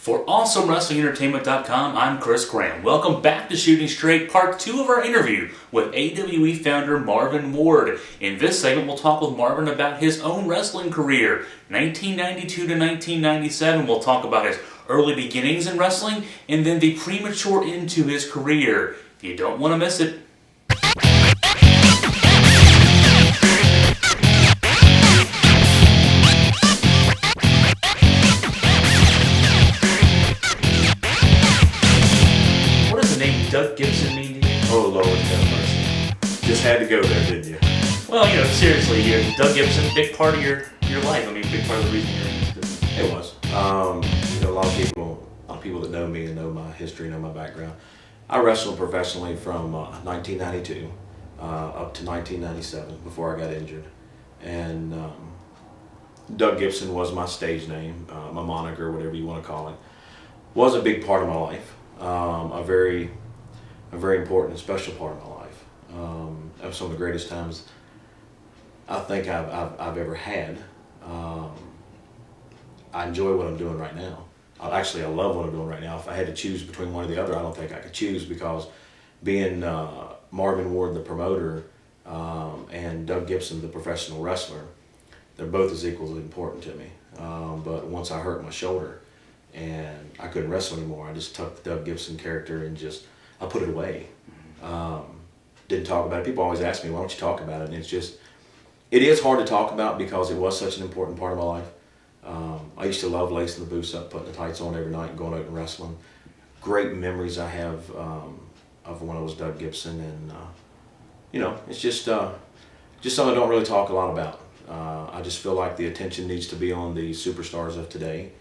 For AwesomeWrestlingEntertainment.com, I'm Chris Graham. Welcome back to Shooting Straight, part 2 of our interview with AWE Founder Marvin Ward. In this segment, we'll talk with Marvin about his own wrestling career, 1992 to 1997. We'll talk about his early beginnings in wrestling, and then the premature end to his career. You don't want to miss it. Doug Gibson mean to you? Oh Lord, have mercy. Just had to go there, didn't you? Well, seriously, Doug Gibson, big part of your life. I mean, big part of the reason you're in this business. It was. A lot of people that know me and know my history, know my background. I wrestled professionally from 1992 up to 1997 before I got injured, and Doug Gibson was my stage name, my moniker, whatever you want to call it. Was a big part of my life. A very important and special part of my life. That was some of the greatest times I think I've ever had. I enjoy what I'm doing right now. I love what I'm doing right now. If I had to choose between one or the other, I don't think I could choose, because being Marvin Ward, the promoter, and Doug Gibson, the professional wrestler, they're both as equally important to me. But once I hurt my shoulder and I couldn't wrestle anymore, I just took the Doug Gibson character and I put it away. Didn't talk about it. People always ask me, why don't you talk about it? And it is hard to talk about because it was such an important part of my life. I used to love lacing the boots up, putting the tights on every night and going out and wrestling. Great memories I have of when I was Doug Gibson, and it's just something I don't really talk a lot about. I just feel like the attention needs to be on the superstars of today.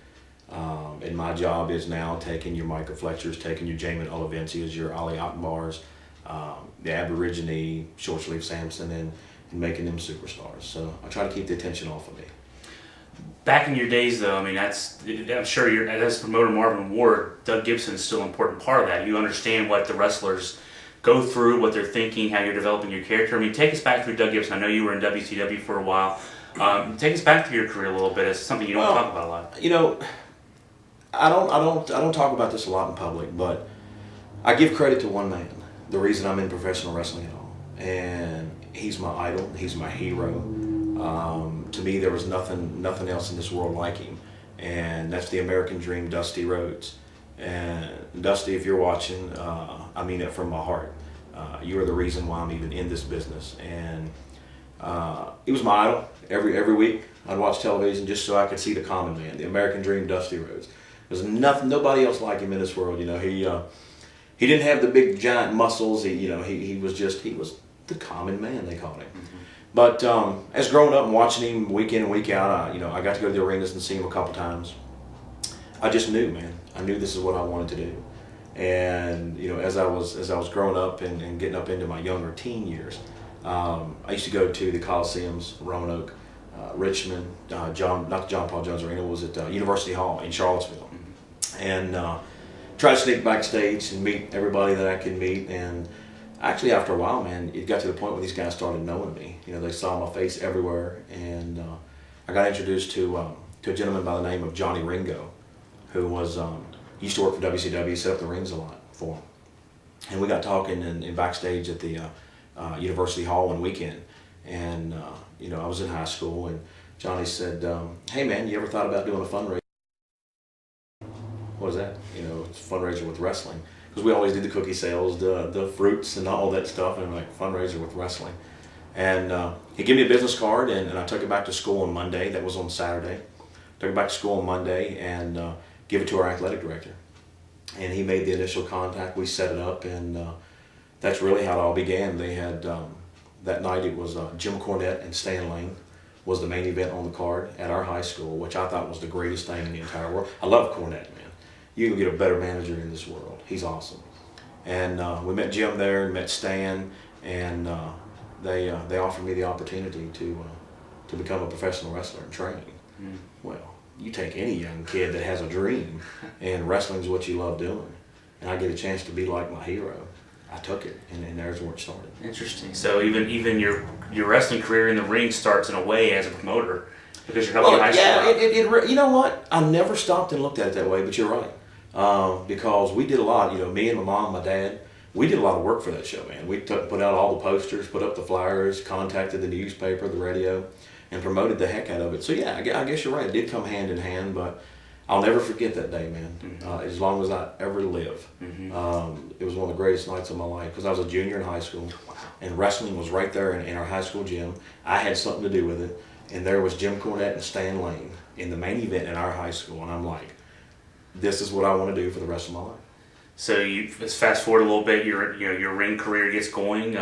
And my job is now taking your Michael Fletchers, taking your Jamin Olivencias, your Ali Akbars, the Aborigine, Short Sleeve Samson, and making them superstars. So I try to keep the attention off of me. Back in your days, though, I'm sure as promoter Marvin Ward, Doug Gibson is still an important part of that. You understand what the wrestlers go through, what they're thinking, how you're developing your character. Take us back through Doug Gibson. I know you were in WCW for a while. Take us back through your career a little bit. It's something you don't talk about a lot. I don't talk about this a lot in public, but I give credit to one man, the reason I'm in professional wrestling at all. And he's my idol, he's my hero. To me, there was nothing else in this world like him. And that's the American Dream, Dusty Rhodes. And Dusty, if you're watching, I mean it from my heart. You are the reason why I'm even in this business. And he was my idol. Every week I'd watch television just so I could see the common man, the American Dream, Dusty Rhodes. There's nobody else like him in this world. He didn't have the big giant muscles. He was the common man, they called him. Mm-hmm. But as growing up and watching him week in and week out, I got to go to the arenas and see him a couple times. I just knew, man. I knew this is what I wanted to do. And as I was growing up and getting up into my younger teen years, I used to go to the Coliseums, Roanoke, Richmond, not the John Paul Jones Arena, was at University Hall in Charlottesville. And try to sneak backstage and meet everybody that I could meet. And actually, after a while, man, it got to the point where these guys started knowing me. They saw my face everywhere. And I got introduced to a gentleman by the name of Johnny Ringo, who used to work for WCW, set up the rings a lot for him. And we got talking and backstage at the University Hall one weekend. And I was in high school, and Johnny said, hey man, you ever thought about doing a fundraiser? What is that? It's a fundraiser with wrestling. Because we always did the cookie sales, the fruits and all that stuff, and fundraiser with wrestling. And he gave me a business card, and I took it back to school on Monday. That was on Saturday. Took it back to school on Monday and give it to our athletic director. And he made the initial contact. We set it up, and that's really how it all began. They had, that night it was Jim Cornette and Stan Lane was the main event on the card at our high school, which I thought was the greatest thing in the entire world. I love Cornette, man. You can get a better manager in this world. He's awesome. And we met Jim there and met Stan, and they offered me the opportunity to become a professional wrestler and train. Mm. Well, you take any young kid that has a dream, and wrestling's what you love doing, and I get a chance to be like my hero. I took it, and there's where it started. Interesting. So even your wrestling career in the ring starts in a way as a promoter. because you're helping high school. Yeah, you know what? I never stopped and looked at it that way, but you're right. Because we did a lot, me and my mom, my dad, we did a lot of work for that show, man. We put out all the posters, put up the flyers, contacted the newspaper, the radio, and promoted the heck out of it. So yeah, I guess you're right. It did come hand in hand, but I'll never forget that day, man. As long as I ever live. It was one of the greatest nights of my life because I was a junior in high school, and wrestling was right there in our high school gym. I had something to do with it, and there was Jim Cornette and Stan Lane in the main event in our high school, and I'm like, this is what I want to do for the rest of my life. So let's fast forward a little bit. Your ring career gets going.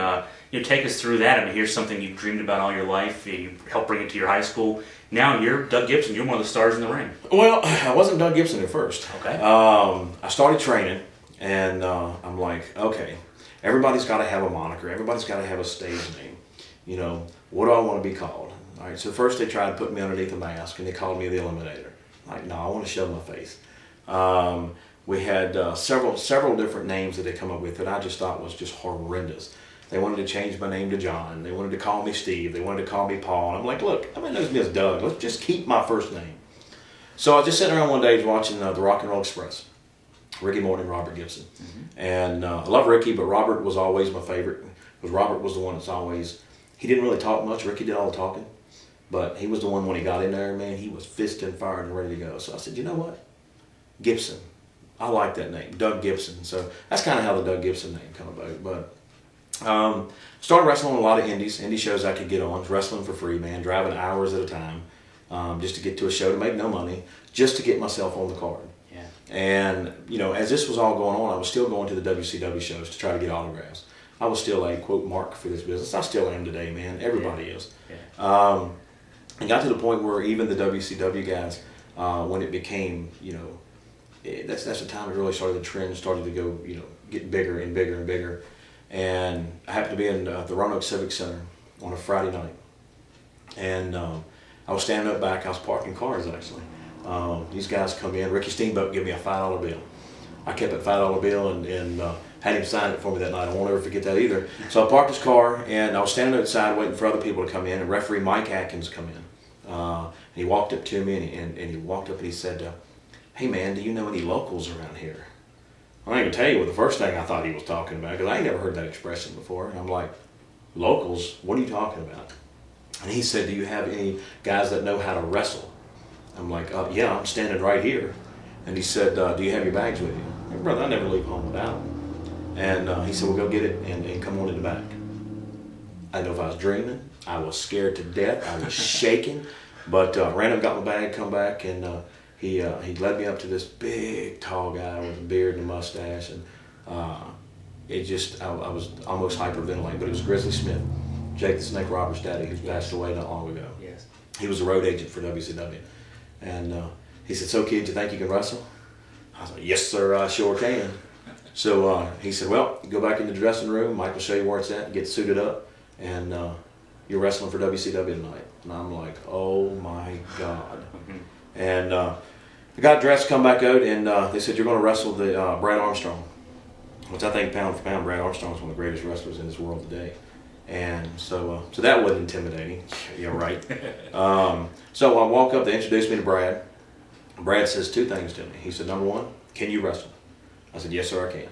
Take us through that. I mean, here's something you've dreamed about all your life. You helped bring it to your high school. Now you're Doug Gibson. You're one of the stars in the ring. Well, I wasn't Doug Gibson at first. Okay. I started training, and I'm like, okay, everybody's got to have a moniker. Everybody's got to have a stage name. What do I want to be called? All right. So first they tried to put me underneath a mask, and they called me the Eliminator. I'm like, no, I want to show my face. We had several different names that they come up with that I just thought was just horrendous. They wanted to change my name to John. They wanted to call me Steve. They wanted to call me Paul. And I'm like, look, everybody knows me as Doug. Let's just keep my first name. So I was just sitting around one day watching the Rock and Roll Express, Ricky Morton and Robert Gibson. And I love Ricky, but Robert was always my favorite because Robert was the one that's always, he didn't really talk much. Ricky did all the talking. But he was the one when he got in there, man, he was fisted and fired and ready to go. So I said, you know what? Gibson. I like that name, Doug Gibson. So that's kind of how the Doug Gibson name came about. But started wrestling on a lot of indie shows I could get on. Wrestling for free, man, driving hours at a time just to get to a show to make no money, just to get myself on the card. Yeah. And, as this was all going on, I was still going to the WCW shows to try to get autographs. I was still a, quote, mark for this business. I still am today, man. Everybody is. Yeah. And got to the point where even the WCW guys, when it became, that's the time it really started, the trend started to go, get bigger and bigger and bigger. And I happened to be in the Roanoke Civic Center on a Friday night. And I was standing up back, I was parking cars actually. These guys come in, Ricky Steamboat gave me a $5 bill. I kept that $5 bill and had him sign it for me that night. I won't ever forget that either. So I parked his car and I was standing outside waiting for other people to come in, and referee Mike Atkins come in. And he walked up to me and he walked up and he said, hey man, do you know any locals around here? I ain't gonna tell you what the first thing I thought he was talking about, because I ain't never heard that expression before. And I'm like, locals? What are you talking about? And he said, do you have any guys that know how to wrestle? I'm like, yeah, I'm standing right here. And he said, do you have your bags with you? Hey, brother, I never leave home without them. And he said, well, go get it and come on in the back. I didn't know if I was dreaming. I was scared to death. I was shaking. But ran up, got my bag, come back, and he led me up to this big, tall guy with a beard and a mustache. And I was almost hyperventilating, but it was Grizzly Smith, Jake the Snake Roberts' daddy, who passed away not long ago. Yes. He was a road agent for WCW. And he said, so kid, you think you can wrestle? I was like, yes sir, I sure can. So he said, well, you go back in the dressing room, Mike will show you where it's at, get suited up, and you're wrestling for WCW tonight. And I'm like, oh my God. And I got dressed, come back out, and they said, you're going to wrestle the Brad Armstrong, which I think pound for pound, Brad Armstrong is one of the greatest wrestlers in this world today. And so that wasn't intimidating. You're right. So I walk up, they introduced me to Brad. Brad says two things to me. He said, number one, can you wrestle? I said, yes sir, I can.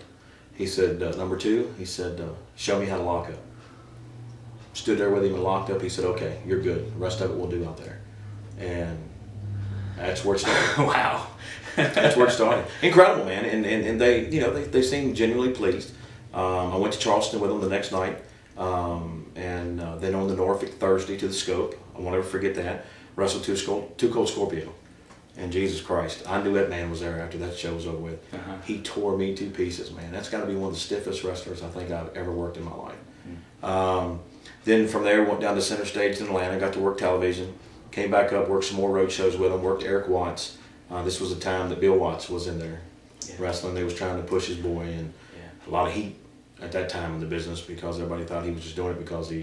He said, number two, he said, show me how to lock up. Stood there with him and locked up. He said, okay, you're good. The rest of it we'll do out there. And that's where it started. Wow. That's where it started. Incredible, man. And they, they seemed genuinely pleased. I went to Charleston with them the next night. And then on the Norfolk Thursday to the Scope. I won't ever forget that. Wrestled Too Cold Scorpio. And Jesus Christ, I knew that man was there after that show was over with. He tore me to pieces, man. That's got to be one of the stiffest wrestlers I think I've ever worked in my life. Then from there, went down to Center Stage in Atlanta, got to work television. Came back up, worked some more road shows with him, worked Eric Watts. This was the time that Bill Watts was in there wrestling. They was trying to push his boy, and a lot of heat at that time in the business because everybody thought he was just doing it because he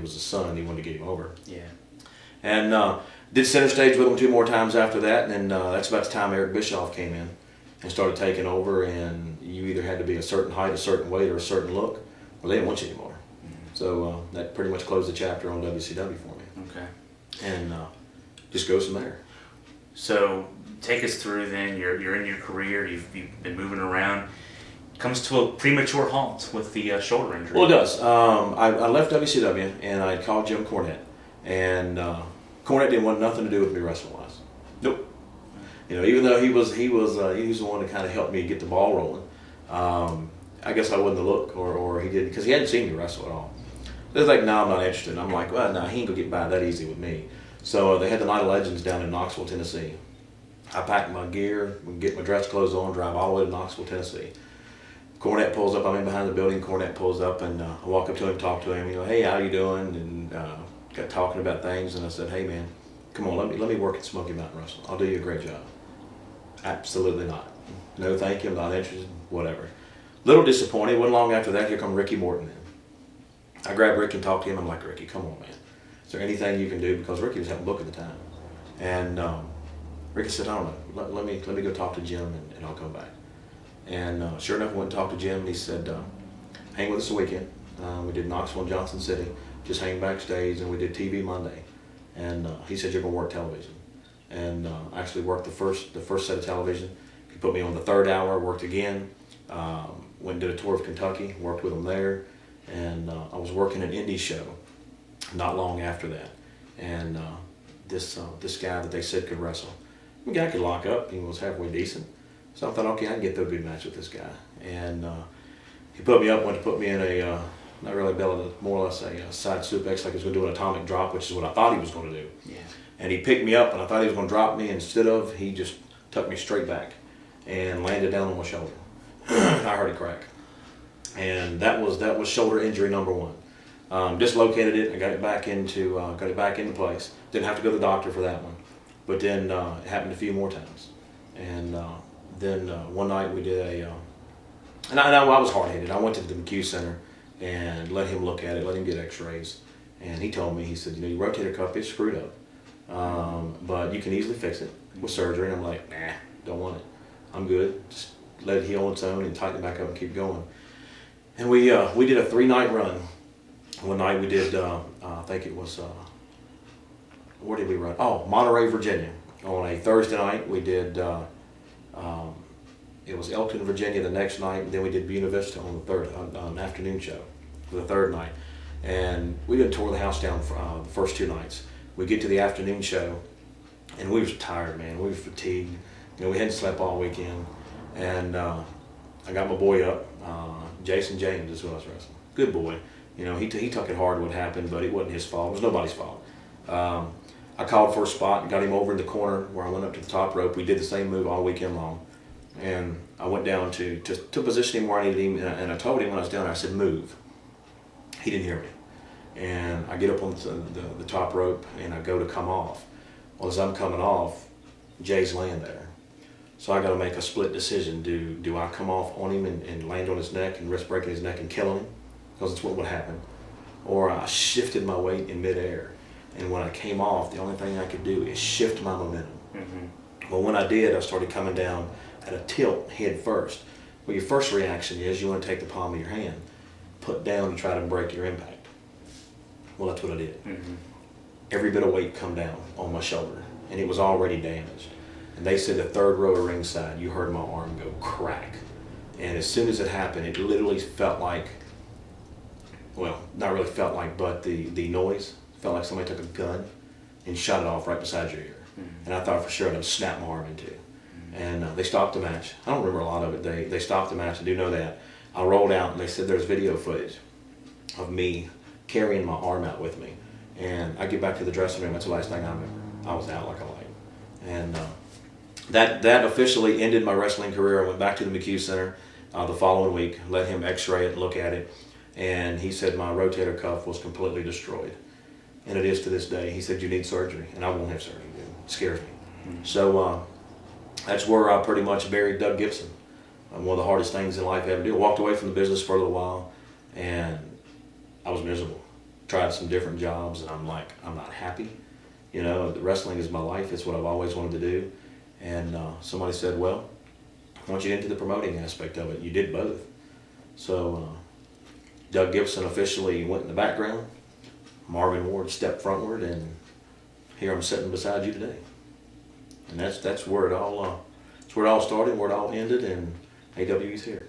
was the son. He wanted to get him over. Yeah. And did Center Stage with him 2 more times after that, and that's about the time Eric Bischoff came in and started taking over. And you either had to be a certain height, a certain weight, or a certain look, or they didn't want you anymore. So that pretty much closed the chapter on WCW for me. Okay. And just goes from there. So take us through then. You're in your career. You've been moving around. Comes to a premature halt with the shoulder injury. Well, it does. I left WCW and I called Jim Cornette, and Cornette didn't want nothing to do with me wrestling wise. Nope. Even though he was the one to kind of help me get the ball rolling. I guess I wasn't the look, or he didn't, because he hadn't seen me wrestle at all. They're like, no, I'm not interested. And I'm like, well, no, he ain't gonna get by that easy with me. So they had the Night of Legends down in Knoxville, Tennessee. I packed my gear, get my dress clothes on, drive all the way to Knoxville, Tennessee. Cornette pulls up. I'm in behind the building. Cornette pulls up, and I walk up to him, talk to him. Hey, how you doing? And got talking about things. And I said, hey, man, come on, let me work at Smoky Mountain Wrestling. I'll do you a great job. Absolutely not. No, thank you. I'm not interested. Whatever. Little disappointed. Wasn't long after that, here come Ricky Morton in. I grabbed Ricky and talked to him. I'm like, Ricky, come on, man. Is there anything you can do? Because Ricky was having a book at the time. And Ricky said, I don't know. Let me go talk to Jim, and I'll come back. And sure enough, I went and talked to Jim, and he said, hang with us a weekend. We did Knoxville and Johnson City, just hang backstage, and we did TV Monday. And he said, you're going to work television. And I actually worked the first set of television. He put me on the third hour, worked again, went and did a tour of Kentucky, worked with him there. And I was working an indie show not long after that. And this guy that they said could wrestle, the guy could lock up. He was halfway decent. So I thought, okay, I can get to a good match with this guy. And he put me up, went to put me in a, not really a belly, more or less a side suplex, like he was going to do an atomic drop, which is what I thought he was going to do. Yeah. And he picked me up, and I thought he was going to drop me. Instead of, he just tucked me straight back and landed down on my shoulder. I heard it crack. And that was shoulder injury number one. Dislocated it. I got it back into place. Didn't have to go to the doctor for that one. But then it happened a few more times. And then one night we did and I was hard-headed. I went to the McHugh Center and let him look at it, let him get x-rays. And he told me, he said, your rotator cuff is screwed up, but you can easily fix it with surgery. And I'm like, nah, don't want it. I'm good. Just let it heal on its own and tighten it back up and keep going. And we did a 3-night run. One night we did, I think it was, where did we run? Oh, Monterey, Virginia. On a Thursday night, we did, it was Elkton, Virginia the next night, and then we did Buena Vista on an afternoon show for the third night. And we did tore the house down for the first 2 nights. We get to the afternoon show, and we were tired, man. We were fatigued. We hadn't slept all weekend. And I got my boy up. Jason James is who I was wrestling. Good boy. He took it hard what happened, but it wasn't his fault. It was nobody's fault. I called for a spot and got him over in the corner where I went up to the top rope. We did the same move all weekend long. And I went down to position him where I needed him, and I told him when I was down there, I said, move. He didn't hear me. And I get up on the top rope, and I go to come off. Well, as I'm coming off, Jay's laying there. So I got to make a split decision. Do I come off on him and land on his neck and risk breaking his neck and killing him? Because that's what would happen. Or I shifted my weight in midair. And when I came off, the only thing I could do is shift my momentum. Mm-hmm. Well, when I did, I started coming down at a tilt head first. Well, your first reaction is you want to take the palm of your hand, put down and try to break your impact. Well, that's what I did. Mm-hmm. Every bit of weight come down on my shoulder, and it was already damaged. And they said the third row of ringside, you heard my arm go crack. And as soon as it happened, it literally felt like, well, not really felt like, but the noise felt like somebody took a gun and shot it off right beside your ear. Mm-hmm. And I thought for sure I'd have snapped my arm in two. Mm-hmm. And they stopped the match. I don't remember a lot of it. They stopped the match. I do know that. I rolled out, and they said there's video footage of me carrying my arm out with me. And I get back to the dressing room. That's the last thing I remember. I was out like a light. And that officially ended my wrestling career. I went back to the McHugh Center the following week, let him x-ray it, look at it. And he said my rotator cuff was completely destroyed. And it is to this day. He said, you need surgery. And I won't have surgery, dude. It scares me. Mm-hmm. So that's where I pretty much buried Doug Gibson. One of the hardest things in life I ever did. I walked away from the business for a little while, and I was miserable. Tried some different jobs, and I'm like, I'm not happy. The wrestling is my life. It's what I've always wanted to do. And somebody said, well, I want you into the promoting aspect of it. You did both. So Doug Gibson officially went in the background. Marvin Ward stepped frontward, and here I'm sitting beside you today. And that's where it all started, where it all ended, and AWE's here.